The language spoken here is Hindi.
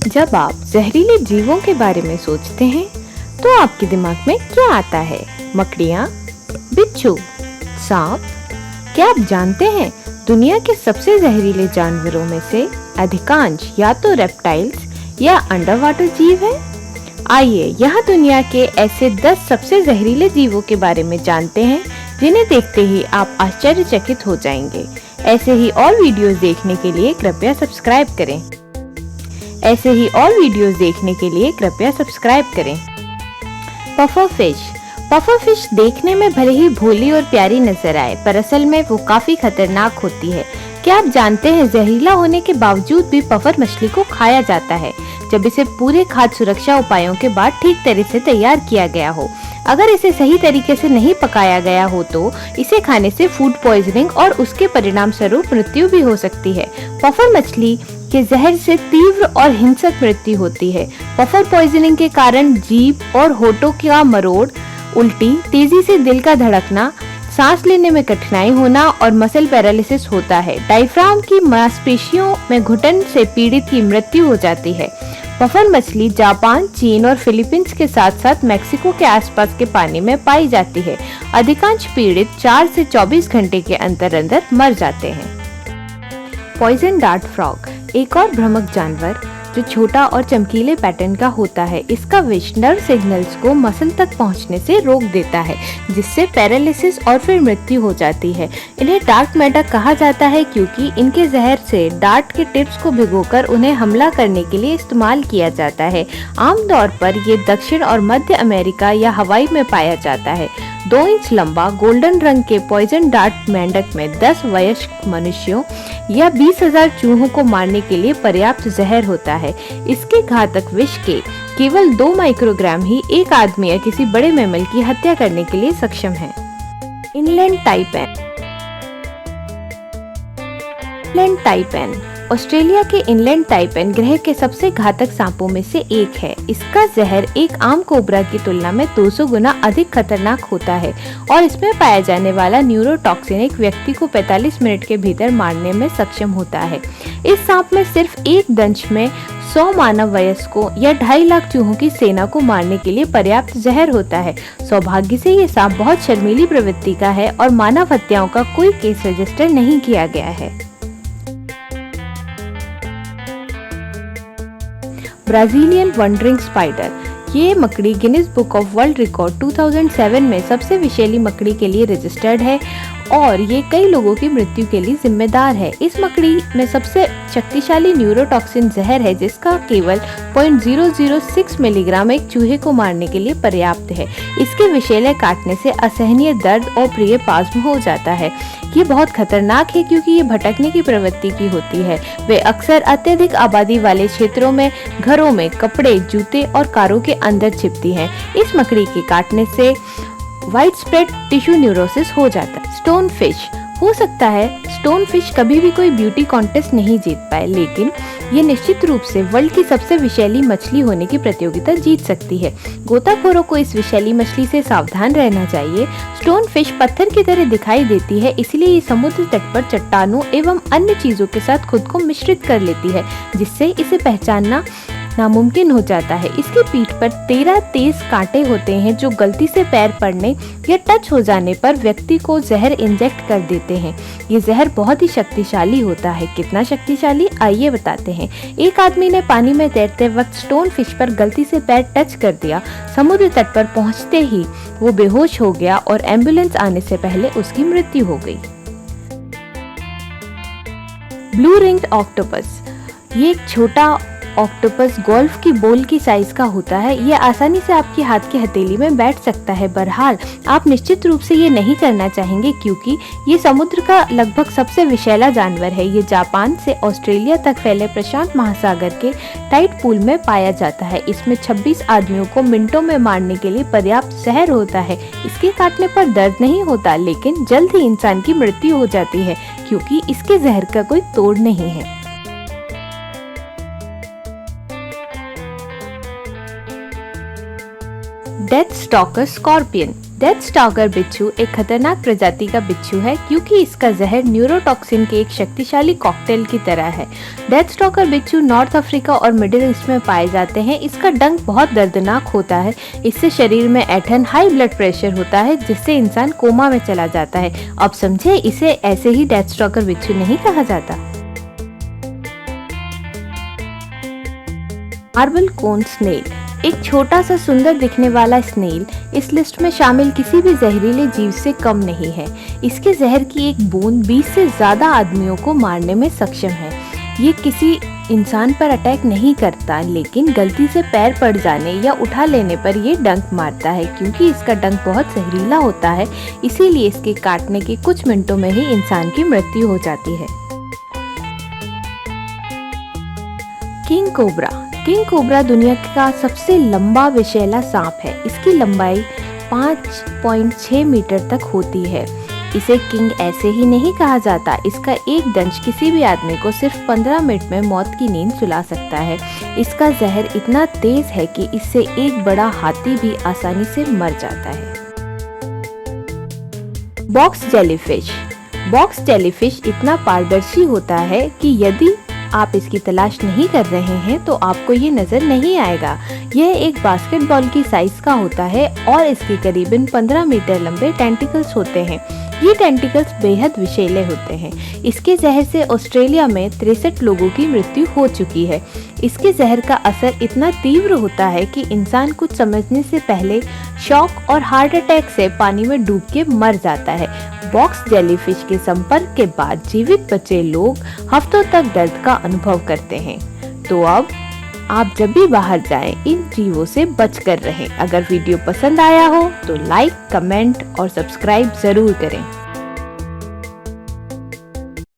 जब आप जहरीले जीवों के बारे में सोचते हैं तो आपके दिमाग में क्या आता है? मकड़ियाँ, बिच्छू, सांप? क्या आप जानते हैं दुनिया के सबसे जहरीले जानवरों में से अधिकांश या तो रेप्टाइल्स या अंडर वाटर जीव है? आइए यहाँ दुनिया के ऐसे 10 सबसे जहरीले जीवों के बारे में जानते हैं जिन्हें देखते ही आप आश्चर्यचकित हो जाएंगे। ऐसे ही और वीडियोस देखने के लिए कृपया सब्सक्राइब करें। पफर फिश देखने में भले ही भोली और प्यारी नजर आए, पर असल में वो काफी खतरनाक होती है। क्या आप जानते हैं जहरीला होने के बावजूद भी पफर मछली को खाया जाता है जब इसे पूरे खाद्य सुरक्षा उपायों के बाद ठीक तरह से तैयार किया गया हो। अगर इसे सही तरीके से नहीं पकाया गया हो तो इसे खाने से फूड पॉइजनिंग और उसके परिणाम स्वरूप मृत्यु भी हो सकती है। पफर मछली के जहर से तीव्र और हिंसक मृत्यु होती है। पफर पॉइजनिंग के कारण जीभ और होठों का मरोड़, उल्टी, तेजी से दिल का धड़कना, सांस लेने में कठिनाई होना और मसल पैरालिसिस होता है। डायफ्राम की मांसपेशियों में घुटन से पीड़ित की मृत्यु हो जाती है। पफर मछली जापान, चीन और फिलीपींस के साथ साथ मैक्सिको के आसपास के पानी में पाई जाती है। अधिकांश पीड़ित 4 से 24 घंटे के अंदर मर जाते हैं। पॉइजन डार्ट फ्रॉग एक और भ्रामक जानवर जो छोटा और चमकीले पैटर्न का होता है। इसका विष नर्व सिग्नल्स को मसल तक पहुंचने से रोक देता है, जिससे पैरालिसिस और फिर मृत्यु हो जाती है। इन्हें डार्क मैटर कहा जाता है क्योंकि इनके जहर से डार्ट के टिप्स को भिगोकर उन्हें हमला करने के लिए इस्तेमाल किया जाता है। आमतौर पर ये दक्षिण और मध्य अमेरिका या हवाई में पाया जाता है। 2 इंच लंबा गोल्डन रंग के पॉइजन डार्ट मेंढक में 10 वयस्क मनुष्यों या 20,000 चूहों को मारने के लिए पर्याप्त जहर होता है। इसके घातक विष के केवल 2 माइक्रोग्राम ही एक आदमी या किसी बड़े मैमल की हत्या करने के लिए सक्षम है। इनलैंड टाइपैन ऑस्ट्रेलिया के इनलैंड टाइपैन ग्रह के सबसे घातक सांपों में से एक है। इसका जहर एक आम कोबरा की तुलना में 200 गुना अधिक खतरनाक होता है और इसमें पाया जाने वाला न्यूरोटॉक्सिन एक व्यक्ति को 45 मिनट के भीतर मारने में सक्षम होता है। इस सांप में सिर्फ एक दंश में 100 मानव वयस्कों या 2.5 लाख चूहों की सेना को मारने के लिए पर्याप्त जहर होता है। सौभाग्य से ये सांप बहुत शर्मीली प्रवृत्ति का है और मानव हत्याओं का कोई केस रजिस्टर नहीं किया गया है। ब्राजीलियन वंडरिंग स्पाइडर ये मकड़ी Guinness book of world record 2007 में सबसे विषैली मकड़ी के लिए रजिस्टर्ड है और ये कई लोगों की मृत्यु के लिए जिम्मेदार है। इस मकड़ी में सबसे शक्तिशाली न्यूरोटॉक्सिन जहर है जिसका केवल 0.006 मिलीग्राम एक चूहे को मारने के लिए पर्याप्त है। इसके विषैले काटने से असहनीय दर्द और प्रिय पाज्म हो जाता है। ये बहुत खतरनाक है क्योंकि ये भटकने की प्रवृत्ति की होती है। वे अक्सर अत्यधिक आबादी वाले क्षेत्रों में, घरों में, कपड़े, जूते और कारों के अंदर छिपती हैं। इस मकड़ी के काटने से वाइड स्प्रेड टिश्यू न्यूरोसिस हो जाता है। स्टोन फिश हो सकता है स्टोन फिश कभी भी कोई ब्यूटी कॉन्टेस्ट नहीं जीत पाए, लेकिन ये निश्चित रूप से वर्ल्ड की सबसे विषैली मछली होने की प्रतियोगिता जीत सकती है। गोताखोरों को इस विषैली मछली से सावधान रहना चाहिए। स्टोन फिश पत्थर की तरह दिखाई देती है, इसलिए ये समुद्र तट पर चट्टानों एवं अन्य चीजों के साथ खुद को मिश्रित कर लेती है, जिससे इसे पहचानना नामुमकिन हो जाता है। इसकी पीठ पर 13 तेज कांटे होते हैं जो गलती से पैर पड़ने या टच हो जाने पर व्यक्ति को जहर इंजेक्ट कर देते हैं। ये जहर बहुत ही शक्तिशाली होता है। कितना शक्तिशाली, आइए बताते हैं। एक आदमी ने पानी में तैरते वक्त स्टोन फिश पर गलती से पैर टच कर दिया। समुद्र तट पर पहुंचते ही वो बेहोश हो गया और एम्बुलेंस आने से पहले उसकी मृत्यु हो गई। ब्लू रिंग्ड ऑक्टोपस ये एक छोटा ऑक्टोपस गोल्फ की बॉल की साइज का होता है। यह आसानी से आपके हाथ की हथेली में बैठ सकता है। बहरहाल आप निश्चित रूप से ये नहीं करना चाहेंगे क्योंकि ये समुद्र का लगभग सबसे विषैला जानवर है। ये जापान से ऑस्ट्रेलिया तक फैले प्रशांत महासागर के टाइड पूल में पाया जाता है। इसमें 26 आदमियों को मिनटों में मारने के लिए पर्याप्त जहर होता है। इसके काटने पर दर्द नहीं होता, लेकिन जल्द ही इंसान की मृत्यु हो जाती है क्योंकि इसके जहर का कोई तोड़ नहीं है। Death stalker scorpion death stalker बिच्छू एक खतरनाक प्रजाति का बिच्छू है क्योंकि इसका जहर न्यूरोटॉक्सिन के एक शक्तिशाली कॉकटेल की तरह है। डेथ स्टॉकर बिच्छू नॉर्थ अफ्रीका और मिडिल ईस्ट में पाए जाते हैं। इसका डंक बहुत दर्दनाक होता है। इससे शरीर में ऐंठन, हाई ब्लड प्रेशर होता है जिससे इंसान कोमा में चला जाता है। अब समझे, इसे ऐसे ही डेथ स्टॉकर बिच्छू नहीं कहा जाता। मार्बल कोन स्नेल एक छोटा सा सुंदर दिखने वाला स्नेल इस लिस्ट में शामिल किसी भी जहरीले जीव से कम नहीं है। इसके जहर की एक बूंद 20 से ज्यादा आदमियों को मारने में सक्षम है। ये किसी इंसान पर अटैक नहीं करता, लेकिन गलती से पैर पड़ जाने या उठा लेने पर ये डंक मारता है। क्योंकि इसका डंक बहुत जहरीला होता है, इसीलिए इसके काटने के कुछ मिनटों में ही इंसान की मृत्यु हो जाती है। किंग कोबरा दुनिया का सबसे लंबा विषैला सांप है। इसकी लंबाई 5.6 मीटर तक होती है। इसे किंग ऐसे ही नहीं कहा जाता। इसका एक दंश किसी भी आदमी को सिर्फ 15 मिनट में मौत की नींद सुला सकता है। इसका जहर इतना तेज है कि इससे एक बड़ा हाथी भी आसानी से मर जाता है। बॉक्स जेलीफिश इतना पारदर्शी होता है कि यदि आप इसकी तलाश नहीं कर रहे हैं तो आपको ये नजर नहीं आएगा। यह एक बास्केटबॉल की साइज का होता है और इसके करीबन 15 मीटर लंबे टेंटिकल्स होते हैं। ये टेंटिकल्स बेहद विषैले होते हैं। इसके जहर से ऑस्ट्रेलिया में 63 लोगों की मृत्यु हो चुकी है। इसके जहर का असर इतना तीव्र होता है कि इंसान कुछ समझने से पहले शॉक और हार्ट अटैक से पानी में डूब के मर जाता है। बॉक्स जेलीफिश के संपर्क के बाद जीवित बचे लोग हफ्तों तक दर्द का अनुभव करते हैं। तो अब आप जब भी बाहर जाएं, इन जीवों से बचकर रहें। अगर वीडियो पसंद आया हो तो लाइक, कमेंट और सब्सक्राइब जरूर करें।